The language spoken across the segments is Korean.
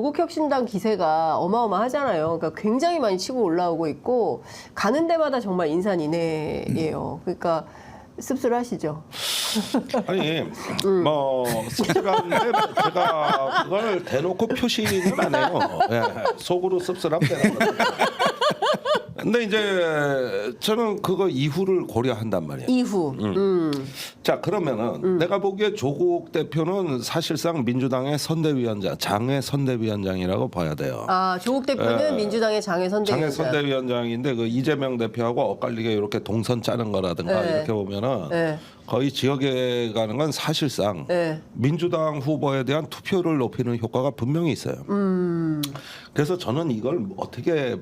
조국혁신당 기세가 어마어마하잖아요. 그러니까 굉장히 많이 치고 올라오고 있고 가는 데마다 정말 인산인해예요. 그러니까 씁쓸하시죠. 아니 뭐 씁쓸한데 제가 그걸 대놓고 표시는 안 해요. 예, 속으로 씁쓸하면 되는 거죠. 근데 이제 저는 그거 이후를 고려한단 말이에요. 이후. 자 그러면은 내가 보기에 조국 대표는 사실상 민주당의 선대위원장, 장외 선대위원장이라고 봐야 돼요. 아 조국 대표는 민주당의 장외 선대위원장. 장외 선대위원장인데 그 이재명 대표하고 엇갈리게 이렇게 동선 짜는 거라든가 네. 이렇게 보면은 네. 거의 지역에 가는 건 사실상 네. 민주당 후보에 대한 투표를 높이는 효과가 분명히 있어요. 그래서 저는 이걸 어떻게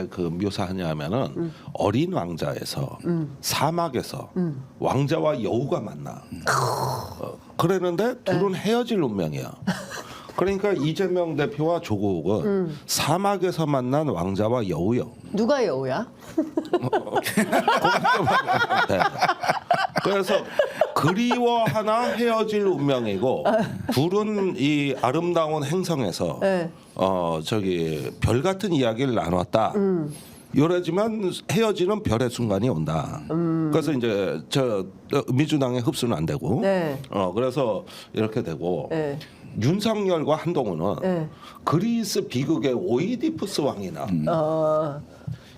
그 묘사하냐면은 어린 왕자에서 사막에서 왕자와 여우가 만나. 그랬는데 둘은 헤어질 운명이야. 그러니까 이재명 대표와 조국은 사막에서 만난 왕자와 여우요. 누가 여우야? 네. 그래서 그리워하나 헤어질 운명이고 둘은 이 아름다운 행성에서 네. 저기 별 같은 이야기를 나눴다. 이러지만 헤어지는 별의 순간이 온다. 그래서 이제 저 민주당의 흡수는 안 되고, 네. 그래서 이렇게 되고 네. 윤석열과 한동훈은 네. 그리스 비극의 오이디푸스 왕이나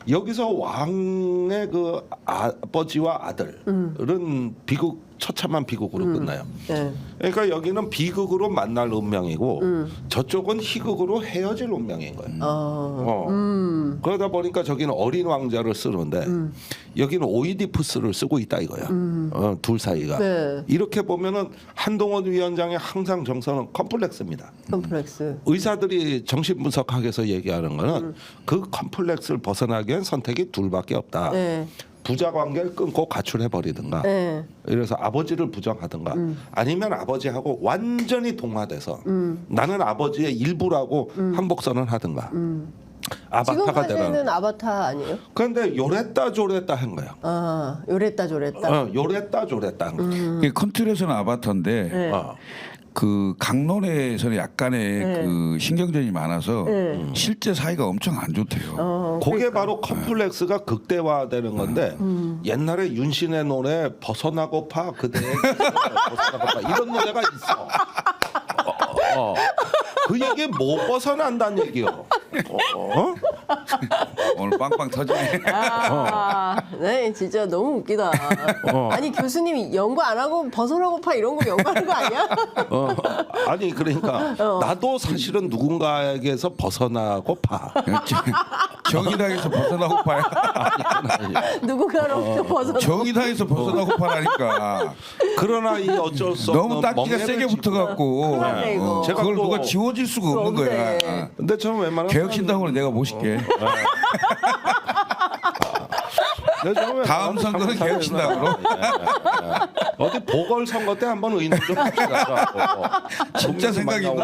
여기서 왕의 그 아버지와 아들은 비극 처참한 비극으로 끝나요. 네. 그러니까 여기는 비극으로 만날 운명이고 저쪽은 희극으로 헤어질 운명인 거예요. 그러다 보니까 저기는 어린 왕자를 쓰는데 여기는 오이디푸스를 쓰고 있다 이거야. 둘 사이가. 네. 이렇게 보면은 한동훈 위원장의 항상 정서는 컴플렉스입니다. 컴플렉스. 의사들이 정신분석학에서 얘기하는 거는 그 컴플렉스를 벗어나기엔 선택이 둘밖에 없다. 네. 부자 관계를 끊고 가출해 버리든가. 네. 그래서 아버지를 부정하든가 아니면 아버지하고 완전히 동화돼서 나는 아버지의 일부라고 항복선언 하든가. 아바타가 되라. 지금까지는 아바타 아니에요? 그런데 요랬다 조랬다 한 거야. 아 요랬다 조랬다. 요랬다 조랬다 한 거야. 이게 컨트롤에서는 아바타인데 네. 그 강론에서는 약간의 네. 그 신경전이 많아서 네. 실제 사이가 엄청 안 좋대요. 그게 바로 컴플렉스가 극대화되는 건데 옛날에 윤신의 노래 벗어나고파 그대의 벗어나고파 이런 노래가 있어. 그 얘기 못 벗어난다는 얘기요. 오늘 빵빵 터지네. 네, 진짜 너무 웃기다. 아니 교수님이 연구 안 하고 벗어나고파 이런 거 연구하는 거 아니야? 아니 그러니까 나도 사실은 누군가에게서 벗어나고파. 정의당에서 벗어나고파야. 누군가로부터 벗어나. 정의당에서 벗어나고파라니까. 그러나 이 어쩔 수 없는 너무 딱지가 멍해를 세게 짚고. 붙어갖고 그러네, 이거. 제가 그걸 또- 누가 지워질 수가 없는 거야. 없네. 근데 저는 웬만하면 개혁신당으로 내가 모실게. 다음 선거는 개혁신당으로. 어디 보궐선거 때 한번 의논 좀 합시다. 진짜 생각이 있는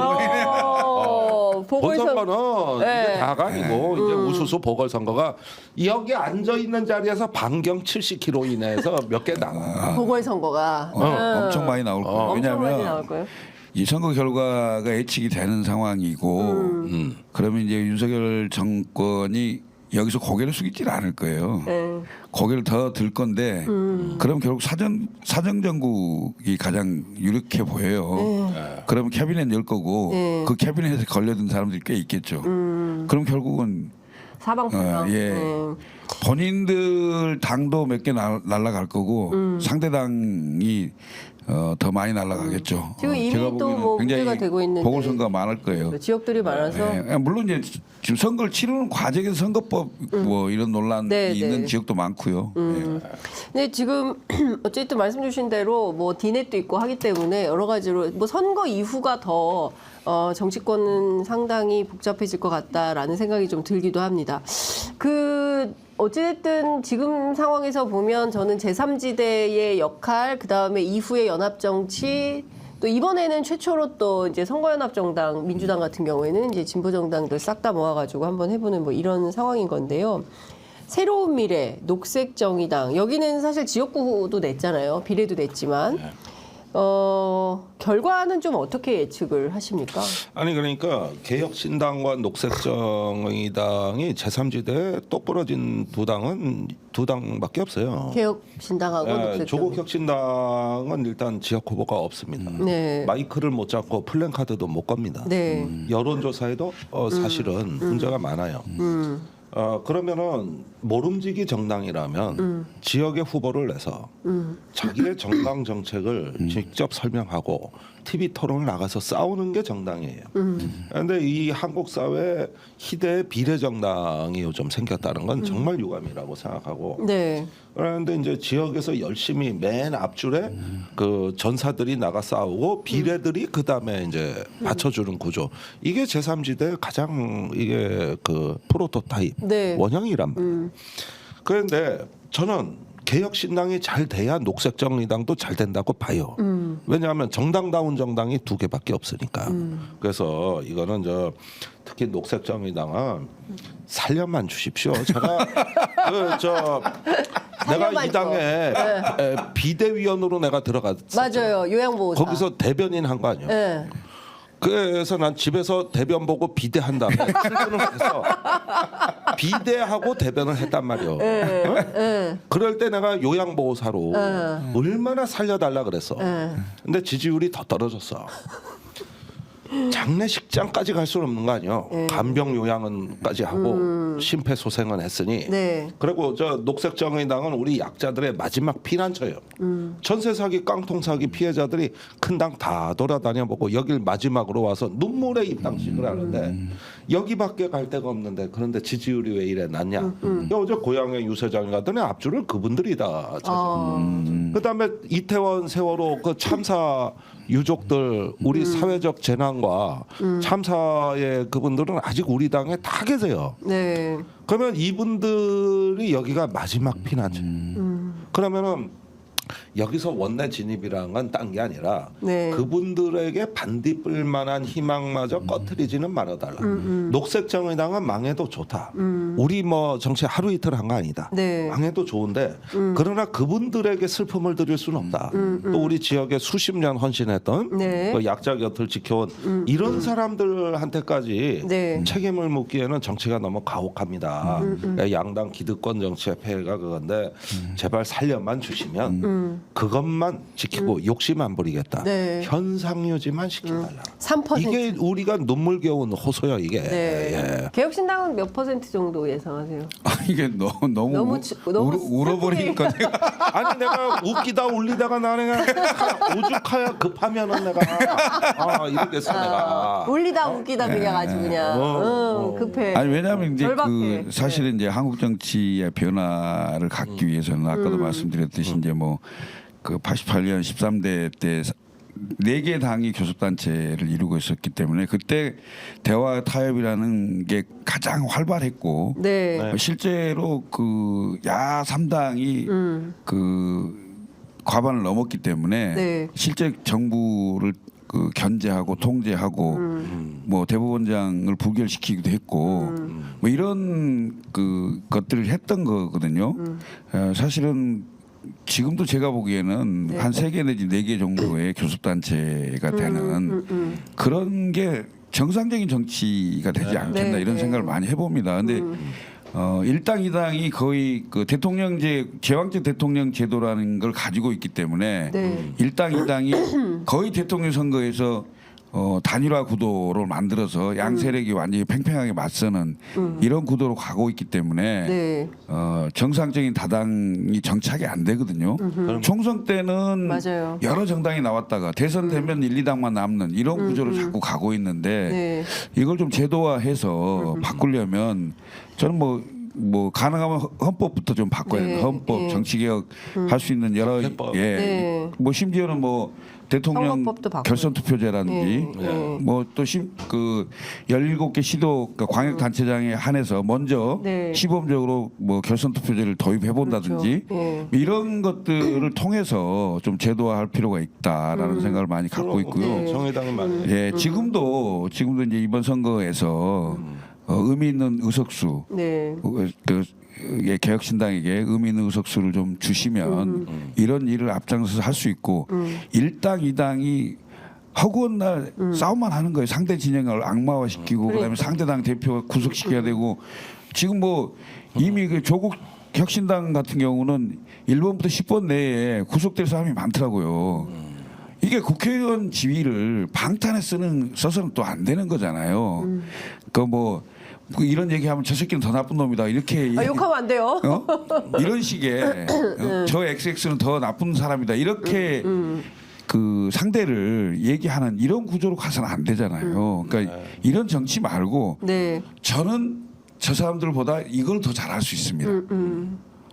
본선거는 네. 이게 다가 아니고 이제 우수수 보궐선거가 여기 앉아 있는 자리에서 반경 70km 이내에서 몇 개 나와. 보궐선거가 엄청 많이 나올 거예요. 엄청 많이 나올 왜냐하면 거예요. 이 선거 결과가 예측이 되는 상황이고 그러면 이제 윤석열 정권이 여기서 고개를 숙이질 않을 거예요. 네. 고개를 더 들 건데 그럼 결국 사정정국이 가장 유력해 보여요. 그러면 캐비넷 열 거고 그 캐비넷에 걸려든 사람들이 꽤 있겠죠. 그럼 결국은 사방팔방. 본인들 당도 몇 개 날아갈 거고 상대당이 더 많이 날아가겠죠. 지금 이미 제가 또 보기에는 뭐 굉장히 문제가 되고 있는데. 보궐선거가 많을 거예요. 지역들이 많아서 물론 이제 지금 선거를 치르는 과정에서 선거법 뭐 이런 논란이 네, 있는 네. 지역도 많고요. 근데 지금 어쨌든 말씀 주신 대로 뭐 디넷도 있고 하기 때문에 여러 가지로 뭐 선거 이후가 더 정치권은 상당히 복잡해질 것 같다라는 생각이 좀 들기도 합니다. 어쨌든 지금 상황에서 보면 저는 제3지대의 역할, 그 다음에 이후의 연합정치, 또 이번에는 최초로 또 이제 선거연합정당, 민주당 같은 경우에는 이제 진보정당들 싹 다 모아가지고 한번 해보는 뭐 이런 상황인 건데요. 새로운 미래, 녹색정의당, 여기는 사실 지역구도 냈잖아요. 비례도 냈지만. 결과는 좀 어떻게 예측을 하십니까? 아니 그러니까 개혁신당과 녹색정의당이 제3지대에 똑부러진 두 당밖에 없어요. 개혁신당하고 녹색정. 조국 혁신당은 일단 지역 후보가 없습니다. 네. 마이크를 못 잡고 플랜카드도 못 겁니다. 네. 여론조사에도 사실은 문제가 많아요. 그러면은 모름지기 정당이라면 지역의 후보를 내서 자기의 정당 정책을 직접 설명하고 TV 토론을 나가서 싸우는 게 정당이에요. 그런데 이 한국 사회 희대의 비례정당이 요즘 생겼다는 건 정말 유감이라고 생각하고. 네. 그런데 이제 지역에서 열심히 맨 앞줄에 그 전사들이 나가 싸우고 비례들이 그 다음에 이제 받쳐주는 구조. 이게 제3지대 가장 이게 그 프로토타입 네. 원형이란 말이에요. 그런데 저는 개혁신당이 잘 돼야 녹색정의당도 잘 된다고 봐요. 왜냐하면 정당다운 정당이 두 개밖에 없으니까. 그래서 이거는 특히 녹색정의당은 살려만 주십시오. 제가 내가 이 당에 비대위원으로 내가 들어갔었죠. 맞아요. 요양보호사. 거기서 대변인 한 거 아니에요. 네. 그래서 난 집에서 대변 보고 비대한 다음에 출근을 해서 비대하고 대변을 했단 말이에요. 그럴 때 내가 요양보호사로 얼마나 살려달라 그랬어. 근데 지지율이 더 떨어졌어. 장례식장까지 갈 수는 없는 거 아니에요. 간병 요양은까지 하고 심폐소생은 했으니. 네. 그리고 저 녹색정의당은 우리 약자들의 마지막 피난처예요. 전세 사기, 깡통 사기 피해자들이 큰 당 다 돌아다녀 보고 여길 마지막으로 와서 눈물의 입당식을 하는데 여기밖에 갈 데가 없는데 그런데 지지율이 왜 이래 낮냐? 어제 고향의 유세장에 가더니 앞줄을 그분들이 다 차지해요. 그다음에 이태원 세월호 그 참사 유족들 우리 사회적 재난과 참사의 그분들은 아직 우리 당에 다 계세요. 네. 그러면 이분들이 여기가 마지막 피난처. 그러면은 여기서 원내 진입이라는 건 딴 게 아니라 네. 그분들에게 반딧불 만한 희망마저 꺼트리지는 말아달라. 녹색정의당은 망해도 좋다. 우리 뭐 정치 하루 이틀 한 거 아니다. 네. 망해도 좋은데 그러나 그분들에게 슬픔을 드릴 수는 없다. 또 우리 지역에 수십 년 헌신했던 네. 그 약자 곁을 지켜온 이런 사람들한테까지 네. 책임을 묻기에는 정치가 너무 가혹합니다. 양당 기득권 정치의 폐해가 그건데 제발 살려만 주시면 그것만 지키고 욕심 안 부리겠다. 네. 현상 유지만 시켜달라. 3%. 이게 우리가 눈물겨운 호소야 이게. 네. 예. 개혁신당은 몇 %? 정도 예상하세요? 이게 너무 울어버리니까 내가 아니 내가 웃기다 울리다가 나는 오죽하야 급하면은 내가 이러겠어 내가. 울리다 웃기다 그냥 아주 그냥 급해. 아니 왜냐하면 이제 절박해. 그 사실은 이제 한국 정치의 변화를 갖기 위해서는 아까도 말씀드렸듯이 이제 뭐 그 88년 13대 때 4개 당이 교섭단체를 이루고 있었기 때문에 그때 대화 타협이라는 게 가장 활발했고 네. 실제로 그 야 3당이 그 과반을 넘었기 때문에 네. 실제 정부를 그 견제하고 통제하고 뭐 대법원장을 부결시키기도 했고 뭐 이런 그 것들을 했던 거거든요. 사실은 지금도 제가 보기에는 네. 한 3개 내지 4개 정도의 교섭단체가 되는 그런 게 정상적인 정치가 되지 않겠나 네, 이런 네. 생각을 많이 해봅니다. 근데 1당 2당이 거의 그 대통령제 제왕제 대통령 제도라는 걸 가지고 있기 때문에 네. 1당 2당이 거의 대통령 선거에서 단일화 구도를 만들어서 양 세력이 완전히 팽팽하게 맞서는 이런 구도로 가고 있기 때문에 네. 정상적인 다당이 정착이 안 되거든요. 총선 때는 맞아요. 여러 정당이 나왔다가 대선 되면 1, 2당만 남는 이런 구조로 자꾸 가고 있는데 네. 이걸 좀 제도화해서 바꾸려면 저는 뭐 가능하면 헌법부터 좀 바꿔야 네. 돼요. 헌법, 네. 정치개혁 할 수 있는 여러 헌법. 네. 뭐 심지어는 뭐 대통령 선거법도 바꾸고. 결선 투표제라든지 네. 뭐 또 그 17개 시도 그러니까 광역 단체장에 한해서 먼저 네. 시범적으로 뭐 결선 투표제를 도입해 본다든지 그렇죠. 네. 이런 것들을 통해서 좀 제도화할 필요가 있다라는 생각을 많이 갖고 있고요. 네. 정의당은 많이. 예, 지금도 이제 이번 선거에서 의미 있는 의석수 네. 개혁신당에게 의미 있는 의석수를 좀 주시면 이런 일을 앞장서서 할 수 있고 일당 이당이 허구한 날 싸움만 하는 거예요. 상대 진영을 악마화시키고 그다음에 상대당 대표 구속시켜야 되고 지금 뭐 이미 그 조국 혁신당 같은 경우는 1번부터 10번 내에 구속될 사람이 많더라고요. 이게 국회의원 지위를 방탄에 써서는 또 안 되는 거잖아요. 뭐 이런 얘기하면 저 새끼는 더 나쁜 놈이다 이렇게 욕하면 안 돼요. 이런 식의 저 XX는 더 나쁜 사람이다 이렇게 그 상대를 얘기하는 이런 구조로 가서는 안 되잖아요. 그러니까 이런 정치 말고 네. 저는 저 사람들보다 이걸 더 잘할 수 있습니다.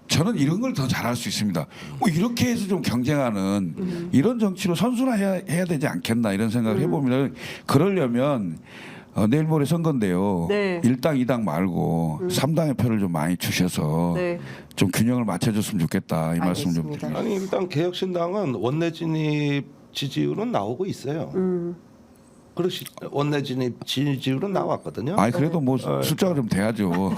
저는 이런 걸 더 잘할 수 있습니다. 뭐 이렇게 해서 좀 경쟁하는 이런 정치로 선순환해야 되지 않겠나 이런 생각을 해보면 그러려면 내일 모레 선거인데요. 네. 1당 2당 말고 3당의 표를 좀 많이 주셔서 네. 좀 균형을 맞춰줬으면 좋겠다 이 말씀 좀 알겠습니다. 드립니다. 아니 일단 개혁신당은 원내 진입 지지율은 나오고 있어요. 그렇지 원내 진입 지지율은 나왔거든요. 아니 그래도 뭐 숫자가 좀 돼야죠.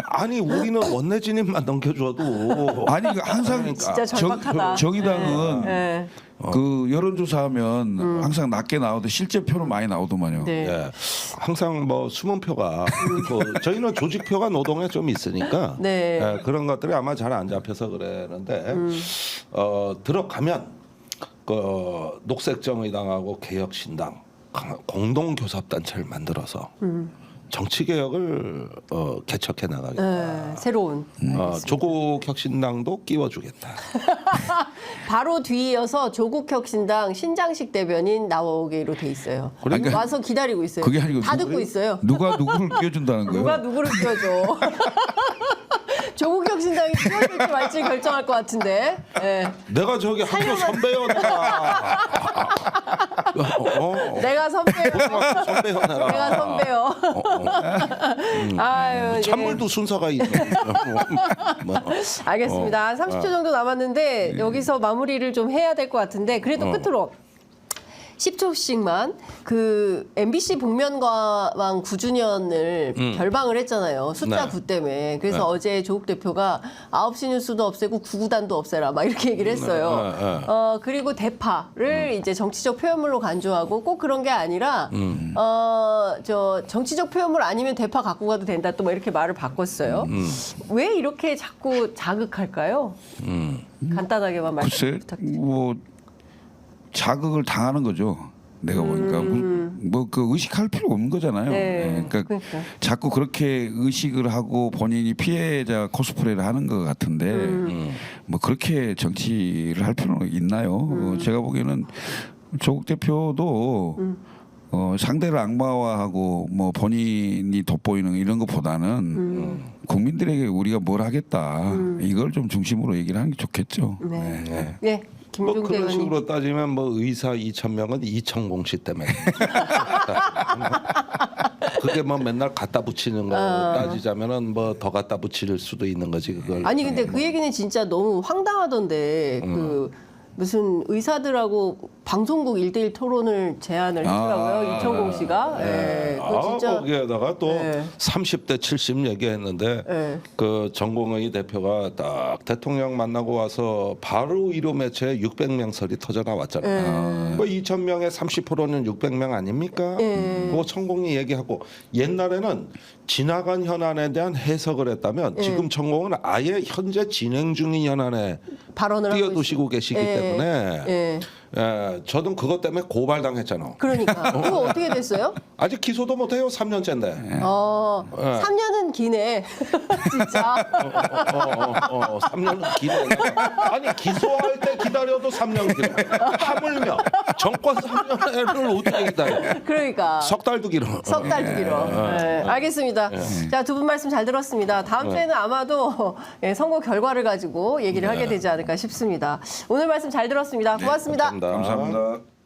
아니 우리는 원내 진입만 넘겨줘도 아니 그 항상 진짜 절박하다. 정의당은 네. 그 여론조사하면 항상 낮게 나오도 실제 표는 많이 나오더만요. 네. 예, 항상 뭐 숨은 표가 그 저희는 조직표가 노동에 좀 있으니까 네. 예, 그런 것들이 아마 잘 안 잡혀서 그랬는데 들어가면 그 녹색정의당하고 개혁신당 공동 교섭단체를 만들어서 정치 개혁을 개척해 나가겠다. 네. 새로운. 조국 혁신당도 끼워주겠다. 바로 뒤이어서 조국혁신당 신장식 대변인 나오기로 돼 있어요. 그러니까 와서 기다리고 있어요. 그게 아니고 다 듣고 있어요. 누가 누구를 끼워준다는 거예요? 누가 누구를 끼워줘. 조국혁신당이 끼워줄지 말지 결정할 것 같은데. 네. 내가 저기 학교 선배여 내가. 내가 선배요. 선배여 내가. 내가 선배요. 아유, 찬물도 순서가 있어. 알겠습니다. 30초 정도 남았는데 여기서 마무리를 좀 해야 될 것 같은데 그래도 끝으로 10초씩만 그 MBC 복면가왕 9주년을 결방을 했잖아요. 숫자 네. 9 때문에. 그래서 네. 어제 조국 대표가 9시 뉴스도 없애고 9구단도 없애라 막 이렇게 얘기를 했어요. 그리고 대파를 이제 정치적 표현물로 간주하고 꼭 그런 게 아니라 저 정치적 표현물 아니면 대파 갖고 가도 된다 또 뭐 이렇게 말을 바꿨어요. 왜 이렇게 자꾸 자극할까요? 간단하게만 말씀 글쎄 부탁드립니다. 뭐 자극을 당하는 거죠. 내가 보니까 뭐 그 의식할 필요 없는 거잖아요. 네, 그러니까 자꾸 그렇게 의식을 하고 본인이 피해자 코스프레를 하는 것 같은데 뭐 그렇게 정치를 할 필요는 있나요? 제가 보기에는 조국 대표도 상대를 악마화하고 뭐 본인이 돋보이는 이런 것보다는 국민들에게 우리가 뭘 하겠다 이걸 좀 중심으로 얘기를 하는 게 좋겠죠. 네. 네. 네. 뭐 김종대 그런 의원님. 식으로 따지면 뭐 의사 2,000명은 이청공 씨 때문에 그게 뭐 맨날 갖다 붙이는 거 따지자면은 뭐 더 갖다 붙일 수도 있는 거지 그걸. 아니 근데 그 얘기는 진짜 너무 황당하던데 그 무슨 의사들하고 방송국 1대1 토론을 제안을 했더라고요. 이청공 씨가. 네. 그거 진짜 거기에다가 또 네. 30대 70 얘기했는데 네. 그 정공의 대표가 딱 대통령 만나고 와서 바로 일요 매체에 600명설이 터져 나왔잖아요. 뭐 2,000명의 30%는 600명 아닙니까? 그거 천공이 얘기하고 옛날에는 지나간 현안에 대한 해석을 했다면 지금 천공은 아예 현재 진행 중인 현안에 발언을 하고 뛰어드시고 계시기 때문에 예. 예, 저도 그것 때문에 고발당했잖아. 그러니까 그거 어떻게 됐어요? 아직 기소도 못해요. 3년째인데. 3년은 기네. 진짜. 3년은 기네. 아니 기소할 때 기다려도 3년 기네. 하물며 정권 3년을 어떻게 기다려? 그러니까. 석 달도 길어. 석 달도 길어. 네, 알겠습니다. 자, 두 분 말씀 잘 들었습니다. 다음 주에는 아마도 예, 선거 결과를 가지고 얘기를 하게 되지 않을까 싶습니다. 오늘 말씀 잘 들었습니다. 고맙습니다. 감사합니다. 감사합니다.